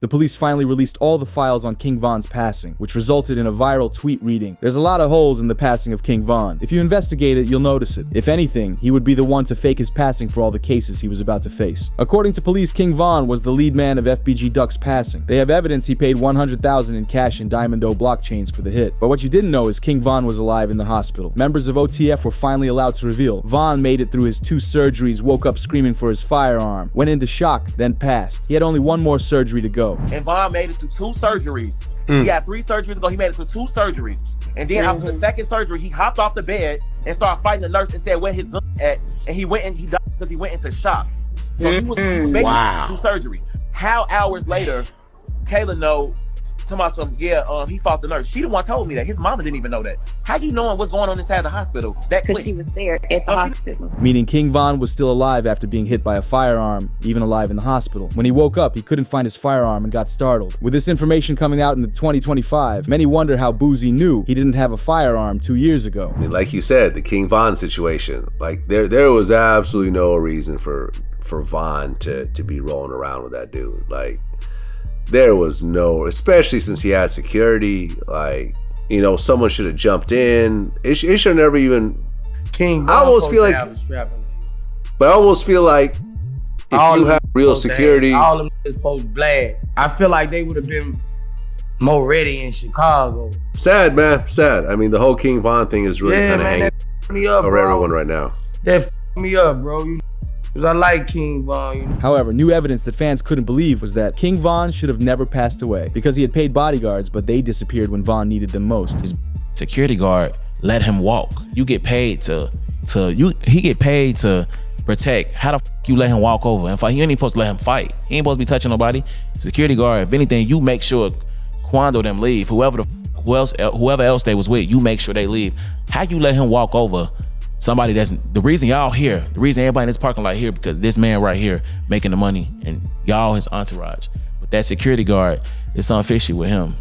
The police finally released all the files on King Von's passing, which resulted in a viral tweet reading, "There's a lot of holes in the passing of King Von. If you investigate it, you'll notice it. If anything, he would be the one to fake his passing for all the cases he was about to face." According to police, King Von was the lead man of FBG Duck's passing. They have evidence he paid $100,000 in cash in Diamond O blockchains for the hit. But what you didn't know is King Von was alive in the hospital. Members of OTF were finally allowed to reveal Von made it through his 2 surgeries, woke up screaming for his firearm, went into shock, then passed. He had only 1 more surgery to go. And Von made it through 2 surgeries. He had 3 surgeries ago. He made it through 2 surgeries. And then after the 2nd surgery, he hopped off the bed and started fighting the nurse and said where his gun at. And he went and he died because he went into shock. So he was making 2 surgeries. How hours later, Kayla know, talking about some, he fought the nurse. She the one told me that. His mama didn't even know that. How you knowing what's going on inside the hospital? Because she was there at the hospital. Meaning King Von was still alive after being hit by a firearm, even alive in the hospital. When he woke up, he couldn't find his firearm and got startled. With this information coming out in 2025, many wonder how Boozy knew he didn't have a firearm 2 years ago. I mean, like you said, the King Von situation, like there was absolutely no reason for Von to be rolling around with that dude. Like, there was no, especially since he had security, like, you know, someone should have jumped in. It should never even. King I almost feel like, but I almost feel like if you have real security, all of them is supposed to blast. I feel like they would have been more ready in Chicago. Sad, man, sad. I mean, the whole King Von thing is really kind of hanging me up, over bro. everyone right now. That me up, bro. Because I like King Von. However, new evidence that fans couldn't believe was that King Von should have never passed away because he had paid bodyguards, but they disappeared when Von needed them most. His security guard let him walk. You get paid he get paid to protect. How the f you let him walk over and fight? You ain't even supposed to let him fight. He ain't supposed to be touching nobody. Security guard, if anything, you make sure Quando them leave. Whoever else they was with, you make sure they leave. How you let him walk over somebody that's the reason y'all here, the reason everybody in this parking lot here, because this man right here making the money and y'all his entourage. But that security guard, it's something fishy with him.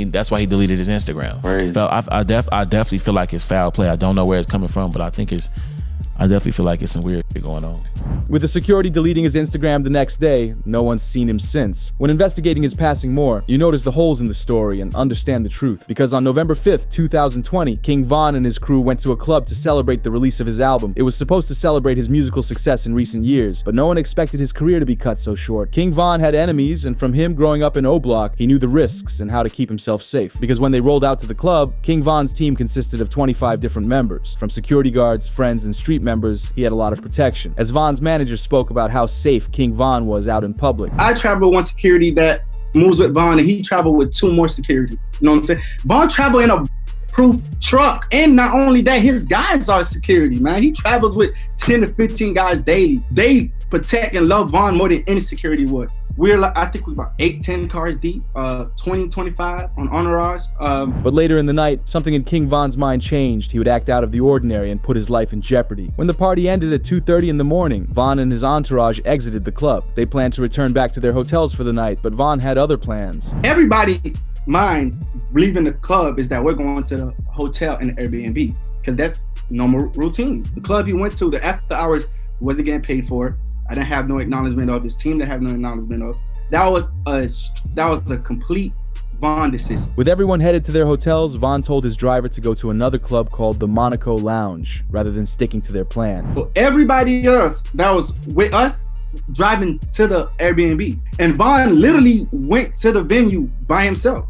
That's why he deleted his Instagram. I definitely feel like it's foul play. I don't know where it's coming from, but I definitely feel like it's some weird shit going on. With the security deleting his Instagram the next day, no one's seen him since. When investigating his passing more, you notice the holes in the story and understand the truth. Because on November 5th, 2020, King Von and his crew went to a club to celebrate the release of his album. It was supposed to celebrate his musical success in recent years, but no one expected his career to be cut so short. King Von had enemies, and from him growing up in O-Block, he knew the risks and how to keep himself safe. Because when they rolled out to the club, King Von's team consisted of 25 different members. From security guards, friends, and street members, he had a lot of protection. As Von's manager spoke about how safe King Von was out in public. I travel with one security that moves with Von, and he traveled with 2 more security. You know what I'm saying? Von traveled in a proof truck, and not only that, his guys are security, man. He travels with 10 to 15 guys daily. They protect and love Von more than any security would. We're like, I think we're about 8-10 cars deep, 20-25 on entourage. But later in the night, something in King Von's mind changed. He would act out of the ordinary and put his life in jeopardy. When the party ended at 2:30 in the morning, Von and his entourage exited the club. They planned to return back to their hotels for the night, but Von had other plans. Everybody's mind leaving the club is that we're going to the hotel and the Airbnb, because that's normal routine. The club he went to, the after hours, wasn't getting paid for. I didn't have no acknowledgement of his team. Didn't have no acknowledgement of. That was a complete Von decision. With everyone headed to their hotels, Von told his driver to go to another club called the Monaco Lounge, rather than sticking to their plan. So everybody else that was with us driving to the Airbnb, and Von literally went to the venue by himself.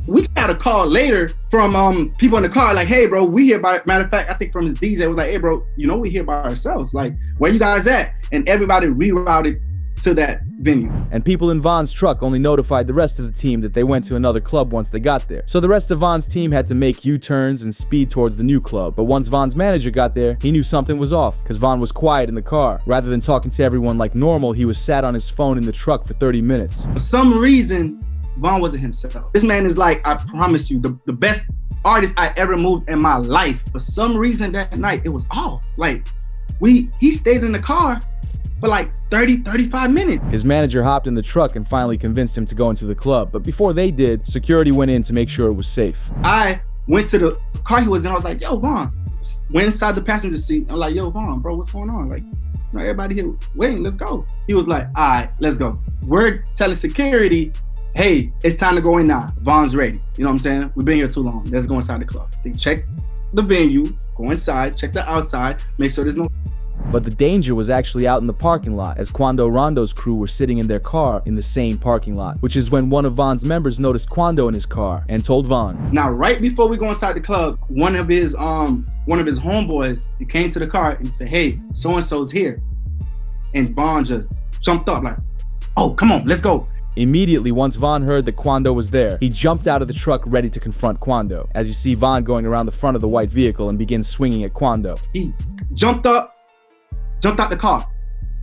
We got a call later from people in the car, like, hey bro, we here by, matter of fact, I think from his DJ was like, hey bro, you know we here by ourselves, like, where you guys at? And everybody rerouted to that venue. And people in Von's truck only notified the rest of the team that they went to another club once they got there. So the rest of Von's team had to make U-turns and speed towards the new club. But once Von's manager got there, he knew something was off, because Von was quiet in the car. Rather than talking to everyone like normal, he was sat on his phone in the truck for 30 minutes. For some reason, Von wasn't himself. This man is like, I promise you, the best artist I ever moved in my life. For some reason that night, it was off. Like, he stayed in the car for like 30-35 minutes. His manager hopped in the truck and finally convinced him to go into the club. But before they did, security went in to make sure it was safe. I went to the car he was in. I was like, yo, Von. Went inside the passenger seat. I'm like, yo, Von, bro, what's going on? Like, You know, everybody here waiting, let's go. He was like, all right, let's go. We're telling security, hey, it's time to go in now. Von's ready. You know what I'm saying? We've been here too long. Let's go inside the club. They check the venue, go inside, check the outside, make sure there's no. But the danger was actually out in the parking lot, as Quando Rondo's crew were sitting in their car in the same parking lot, which is when one of Von's members noticed Quando in his car and told Von. Now, right before we go inside the club, one of his homeboys, he came to the car and said, hey, so-and-so's here. And Von just jumped up like, oh, come on, let's go. Immediately, once Von heard that Quando was there, he jumped out of the truck ready to confront Quando, as you see Von going around the front of the white vehicle and begins swinging at Quando. He jumped out the car.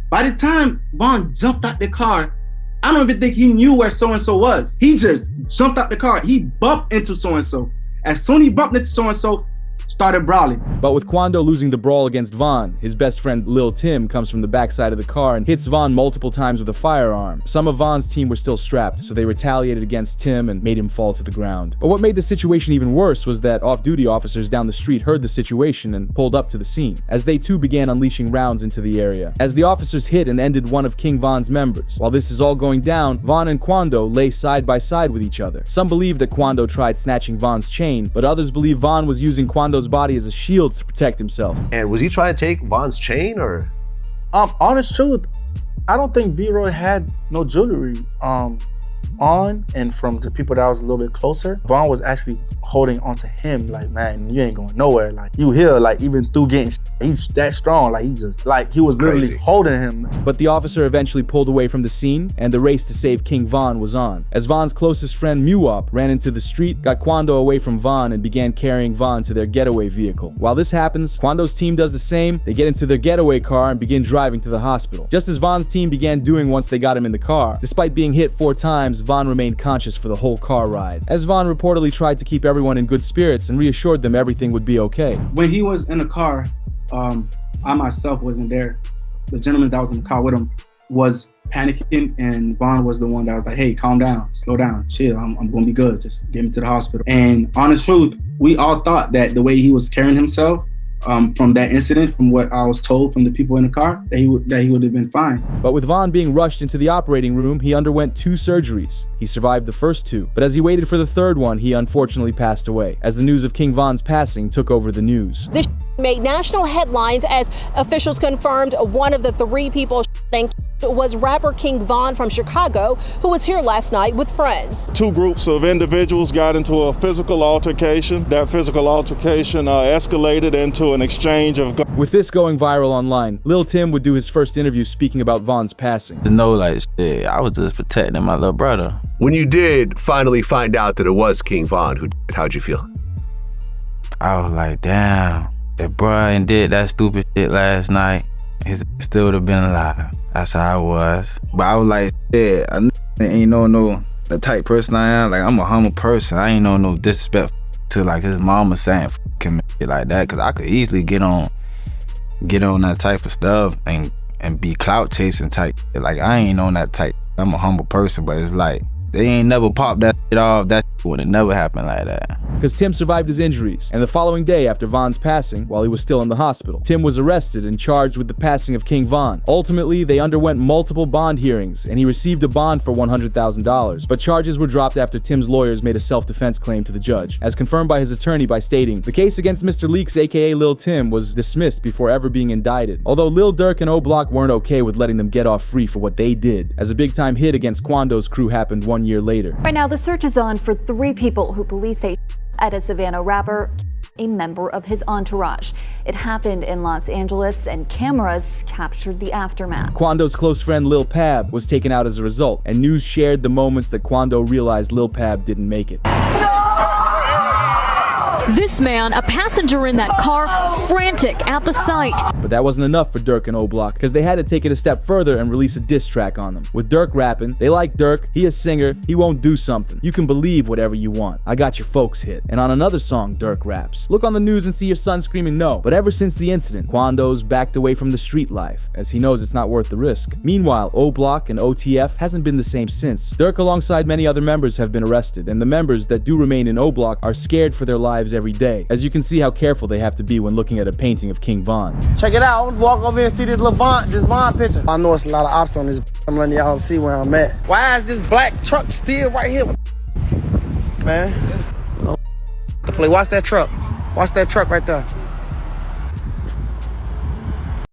By the time Von jumped out the car, I don't even think he knew where so-and-so was. He just jumped out the car. He bumped into so-and-so. As soon as he bumped into so-and-so, started brawling. But with Quando losing the brawl against Von, his best friend Lul Tim comes from the backside of the car and hits Von multiple times with a firearm. Some of Von's team were still strapped, so they retaliated against Tim and made him fall to the ground. But what made the situation even worse was that off-duty officers down the street heard the situation and pulled up to the scene, as they too began unleashing rounds into the area, as the officers hit and ended one of King Von's members. While this is all going down, Von and Quando lay side by side with each other. Some believe that Quando tried snatching Von's chain, but others believe Von was using Quando's body as a shield to protect himself. And was he trying to take Von's chain or? Honest truth, I don't think V-Roy had no jewelry on, and from the people that was a little bit closer, Von was actually holding onto him like, man, you ain't going nowhere. Like, you here, like, even through getting, he's that strong. Like, he was literally holding him. But the officer eventually pulled away from the scene, and the race to save King Von was on, as Von's closest friend Muwop ran into the street, got Quando away from Von, and began carrying Von to their getaway vehicle. While this happens, Quando's team does the same. They get into their getaway car and begin driving to the hospital, just as Von's team began doing once they got him in the car. Despite being hit 4 times, Von remained conscious for the whole car ride, as Von reportedly tried to keep everyone in good spirits and reassured them everything would be okay. When he was in the car, I myself wasn't there. The gentleman that was in the car with him was panicking, and Von was the one that was like, hey, calm down, slow down, chill, I'm gonna be good, just get me to the hospital. And honest truth, we all thought that the way he was carrying himself, from that incident, from what I was told from the people in the car, that he would have been fine. But with Von being rushed into the operating room, he underwent 2 surgeries. He survived the first 2, but as he waited for the 3rd one, he unfortunately passed away, as the news of King Von's passing took over the news. This made national headlines as officials confirmed one of the 3 people was rapper King Von from Chicago, who was here last night with friends. 2 groups of individuals got into a physical altercation. That physical altercation escalated into an exchange of guns. With this going viral online, Lul Tim would do his first interview speaking about Von's passing. Shit, I was just protecting my little brother. When you did finally find out that it was King Von who did it, how'd you feel? I was like, damn, if Brian did that stupid shit last night, he still would have been alive. That's how I was. But I was like, yeah, I ain't no the type person I am. Like, I'm a humble person. I ain't no disrespect to like his mama saying f him and shit like that. Cause I could easily get on that type of stuff and be clout chasing type. Like, I ain't on that type. I'm a humble person, but it's like, they ain't never popped that shit off. That would have never happened like that. Because Tim survived his injuries, and the following day after Von's passing, while he was still in the hospital, Tim was arrested and charged with the passing of King Von. Ultimately, they underwent multiple bond hearings, and he received a bond for $100,000. But charges were dropped after Tim's lawyers made a self-defense claim to the judge, as confirmed by his attorney by stating, the case against Mr. Leaks aka Lul Tim was dismissed before ever being indicted. Although Lil Durk and O-Block weren't okay with letting them get off free for what they did, as a big-time hit against Quando's crew happened 1 year later. Right now, the search is on for 3 people who police say at a Savannah rapper, a member of his entourage. It happened in Los Angeles, and cameras captured the aftermath. Quando's close friend Lil Pab was taken out as a result, and news shared the moments that Quando realized Lil Pab didn't make it. This man, a passenger in that car, frantic at the sight. But that wasn't enough for Durk and O-Block, because they had to take it a step further and release a diss track on them. With Durk rapping, they like Durk, he a singer, he won't do something. You can believe whatever you want. I got your folks hit. And on another song, Durk raps, look on the news and see your son screaming no. But ever since the incident, Quando's backed away from the street life, as he knows it's not worth the risk. Meanwhile, O-Block and OTF hasn't been the same since. Durk alongside many other members have been arrested, and the members that do remain in O-Block are scared for their lives lives every day, as you can see how careful they have to be when looking at a painting of King Von. Check it out. I'm gonna walk over here and see this Von picture. I know it's a lot of ops on this. I'm letting y'all see where I'm at. Why is this black truck still right here? Man. Watch that truck. Watch that truck right there.